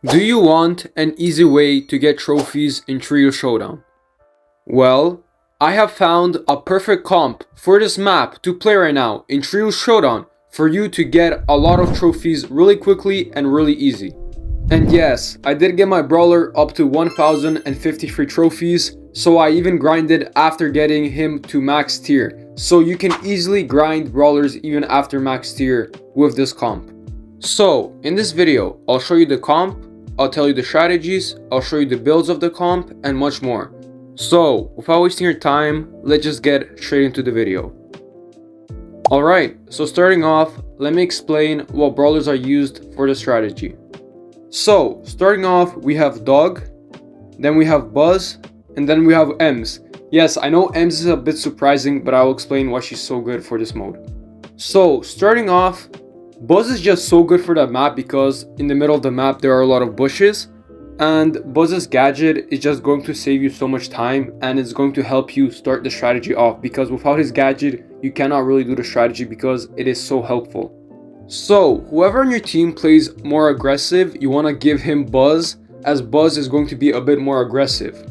Do you want an easy way to get trophies in Trio Showdown? Well, I have found a perfect comp for this map to play right now in Trio Showdown for you to get a lot of trophies really quickly and really easy. And yes, I did get my Brawler up to 1053 trophies, so I even grinded after getting him to max tier. So you can easily grind Brawlers even after max tier with this comp. So in this video, I'll show you the comp, I'll tell you the strategies, I'll show you the builds of the comp, and much more. So without wasting your time, let's just get straight into the video. Alright, so starting off, let me explain what Brawlers are used for the strategy. So starting off, we have Dog, then we have Buzz, and then we have Ems. Yes, I know Ems is a bit surprising, but I'll explain why she's so good for this mode. So starting off, Buzz is just so good for that map because in the middle of the map there are a lot of bushes, and Buzz's gadget is just going to save you so much time and it's going to help you start the strategy off, because without his gadget you cannot really do the strategy because it is so helpful. So whoever on your team plays more aggressive, you want to give him Buzz, as Buzz is going to be a bit more aggressive.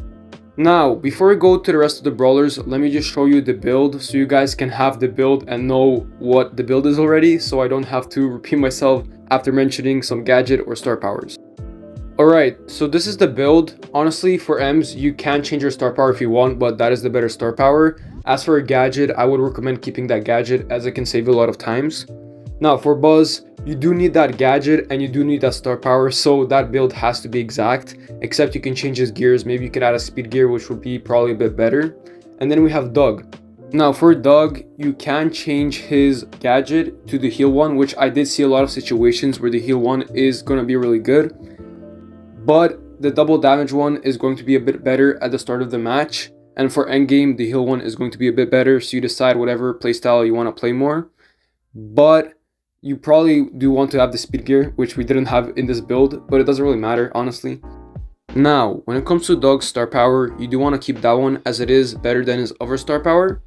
Now, before we go to the rest of the Brawlers, let me just show you the build so you guys can have the build and know what the build is already, so I don't have to repeat myself after mentioning some gadget or star powers. Alright, so this is the build. Honestly, for Ems, you can change your star power if you want, but that is the better star power. As for a gadget, I would recommend keeping that gadget as it can save you a lot of times. Now, for Buzz, you do need that gadget and you do need that star power, so that build has to be exact, except you can change his gears. Maybe you could add a speed gear, which would be probably a bit better. And then we have Doug. Now for Doug, you can change his gadget to the heal one, which I did see a lot of situations where the heal one is going to be really good, but the double damage one is going to be a bit better at the start of the match, and for endgame the heal one is going to be a bit better, so you decide whatever playstyle you want to play more. But you probably do want to have the speed gear, which we didn't have in this build, but it doesn't really matter, honestly. Now, when it comes to Dog's star power, you do want to keep that one as it is better than his other star power,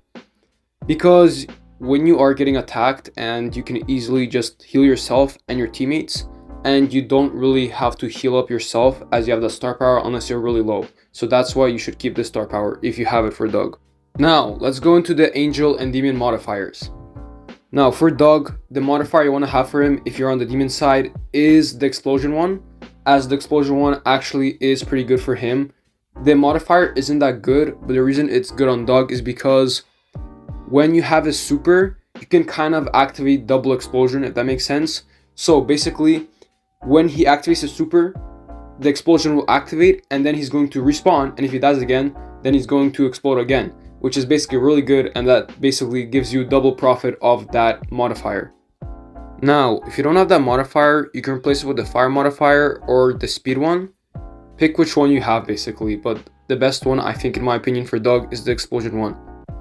because when you are getting attacked and you can easily just heal yourself and your teammates, and you don't really have to heal up yourself as you have the star power unless you're really low. So that's why you should keep the star power if you have it for Dog. Now, let's go into the Angel and Demon modifiers. Now for Doug, the modifier you want to have for him if you're on the demon side is the explosion one, as the explosion one actually is pretty good for him. The modifier isn't that good, but the reason it's good on Doug is because when you have his super, you can kind of activate double explosion, if that makes sense. So basically, when he activates his super, the explosion will activate and then he's going to respawn, and if he dies again, then he's going to explode again, which is basically really good, and that basically gives you double profit of that modifier. Now, if you don't have that modifier, you can replace it with the fire modifier or the speed one. Pick which one you have basically, but the best one, I think in my opinion for Doug, is the explosion one.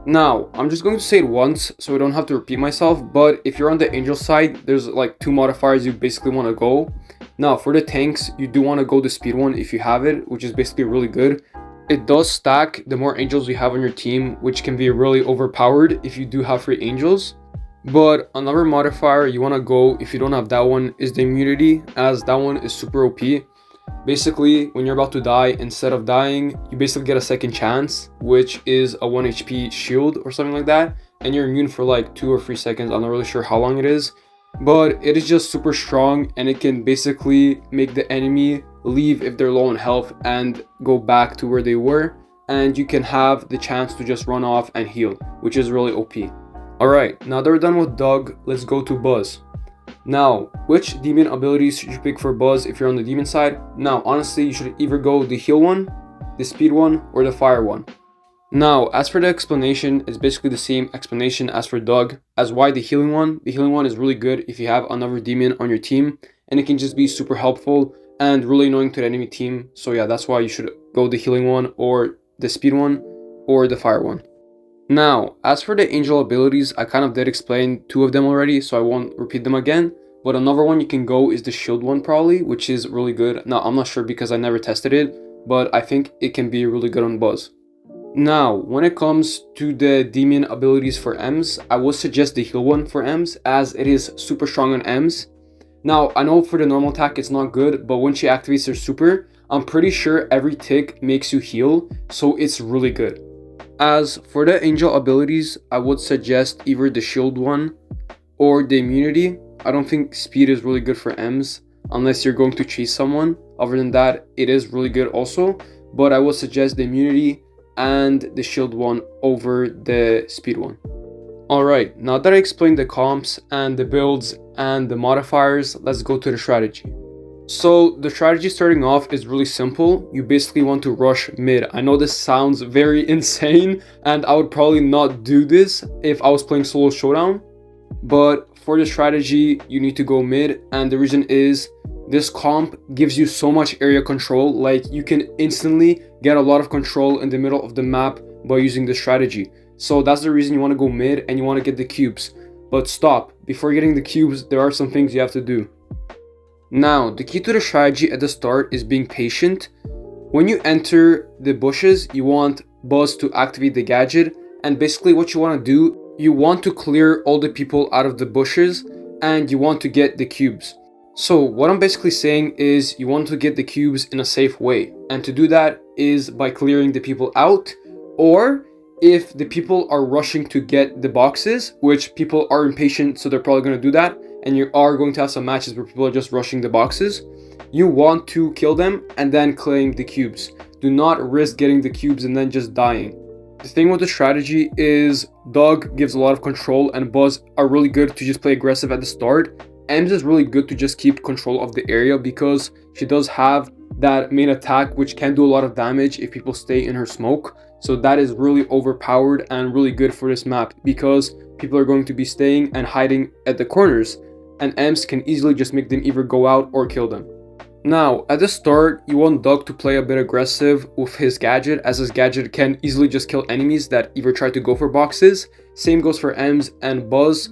Now, I'm just going to say it once so I don't have to repeat myself, but if you're on the Angel side, there's like two modifiers you basically want to go. Now, for the tanks, you do want to go the speed one if you have it, which is basically really good. It does stack the more angels you have on your team, which can be really overpowered if you do have free angels. But another modifier you want to go if you don't have that one is the immunity, as that one is super OP. Basically, when you're about to die, instead of dying, you basically get a second chance, which is a 1 HP shield or something like that, and you're immune for like 2 or 3 seconds. I'm not really sure how long it is, but it is just super strong, and it can basically make the enemy leave if they're low on health and go back to where they were, and you can have the chance to just run off and heal, which is really OP. Alright, now that we're done with Doug, let's go to Buzz. Now, which demon abilities should you pick for Buzz if you're on the demon side? Now, honestly, you should either go the heal one, the speed one, or the fire one. Now, as for the explanation, it's basically the same explanation as for Doug, as why the healing one. The healing one is really good if you have another demon on your team, and it can just be super helpful and really annoying to the enemy team. So yeah, that's why you should go the healing one, or the speed one, or the fire one. Now, as for the angel abilities, I kind of did explain two of them already, so I won't repeat them again. But another one you can go is the shield one probably, which is really good. Now, I'm not sure because I never tested it, but I think it can be really good on Buzz. Now, when it comes to the demon abilities for Ems, I would suggest the heal one for Ems, as it is super strong on Ems. Now, I know for the normal attack it's not good, but when she activates her super, I'm pretty sure every tick makes you heal, so it's really good. As for the angel abilities, I would suggest either the shield one or the immunity. I don't think speed is really good for Ems unless you're going to chase someone. Other than that, it is really good also, but I would suggest the immunity and the shield one over the speed one. Alright, now that I explained the comps and the builds and the modifiers, let's go to the strategy. So the strategy starting off is really simple. You basically want to rush mid. I know this sounds very insane and I would probably not do this if I was playing solo showdown, but for the strategy you need to go mid, and the reason is this comp gives you so much area control. Like, you can instantly get a lot of control in the middle of the map by using this strategy. So that's the reason you want to go mid and you want to get the cubes. But stop, before getting the cubes there are some things you have to do. Now, the key to the strategy at the start is being patient. When you enter the bushes, you want Buzz to activate the gadget, and basically what you want to do, you want to clear all the people out of the bushes and you want to get the cubes. So what I'm basically saying is you want to get the cubes in a safe way, and to do that is by clearing the people out, or if the people are rushing to get the boxes, which people are impatient so they're probably going to do that, and you are going to have some matches where people are just rushing the boxes, you want to kill them and then claim the cubes. Do not risk getting the cubes and then just dying. The thing with the strategy is Doug gives a lot of control and Buzz are really good to just play aggressive at the start. Ems is really good to just keep control of the area because she does have that main attack which can do a lot of damage if people stay in her smoke. So that is really overpowered and really good for this map because people are going to be staying and hiding at the corners, and Ems can easily just make them either go out or kill them. Now, at the start, you want Doug to play a bit aggressive with his gadget, as his gadget can easily just kill enemies that either try to go for boxes. Same goes for Ems and Buzz.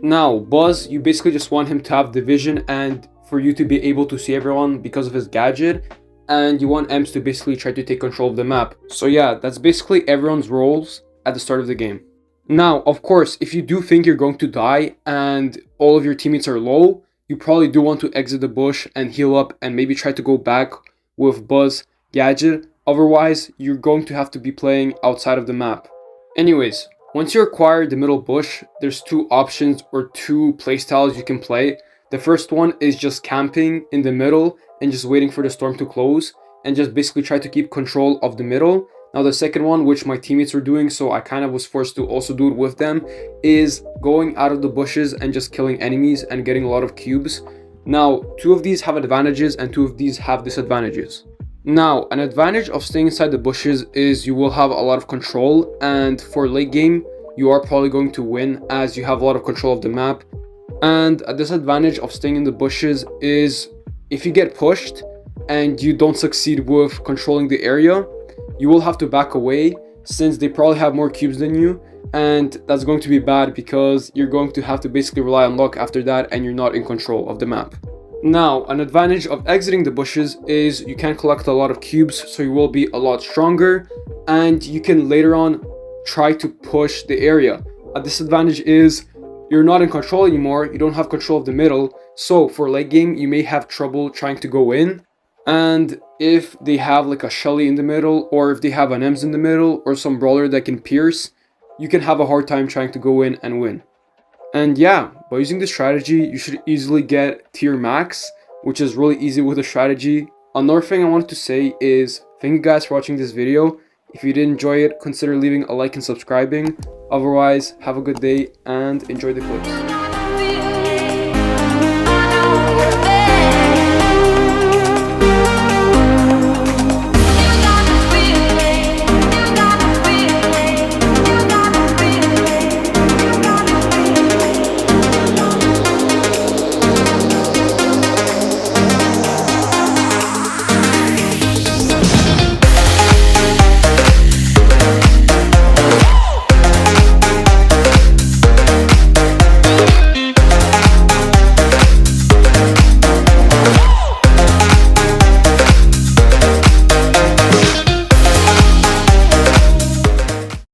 Now, Buzz, you basically just want him to have division and for you to be able to see everyone because of his gadget, and you want Ems to basically try to take control of the map. So yeah, that's basically everyone's roles at the start of the game. Now, of course, if you do think you're going to die and all of your teammates are low, you probably do want to exit the bush and heal up and maybe try to go back with Buzz gadget. Otherwise, you're going to have to be playing outside of the map. Anyways, once you acquire the middle bush, there's two options or two playstyles you can play. The first one is just camping in the middle and just waiting for the storm to close and just basically try to keep control of the middle. Now the second one, which my teammates were doing, so I kind of was forced to also do it with them, is going out of the bushes and just killing enemies and getting a lot of cubes. Now, two of these have advantages and two of these have disadvantages. Now, an advantage of staying inside the bushes is you will have a lot of control, and for late game, you are probably going to win as you have a lot of control of the map. And a disadvantage of staying in the bushes is if you get pushed and you don't succeed with controlling the area, you will have to back away since they probably have more cubes than you, and that's going to be bad because you're going to have to basically rely on luck after that and you're not in control of the map. Now, an advantage of exiting the bushes is you can collect a lot of cubes, so you will be a lot stronger and you can later on try to push the area. A disadvantage is you're not in control anymore, you don't have control of the middle, so for late game you may have trouble trying to go in. And if they have like a Shelly in the middle, or if they have an Ems in the middle, or some Brawler that can pierce, you can have a hard time trying to go in and win. And yeah, by using this strategy, you should easily get tier max, which is really easy with the strategy. Another thing I wanted to say is, thank you guys for watching this video. If you did enjoy it, consider leaving a like and subscribing. Otherwise, have a good day and enjoy the clips.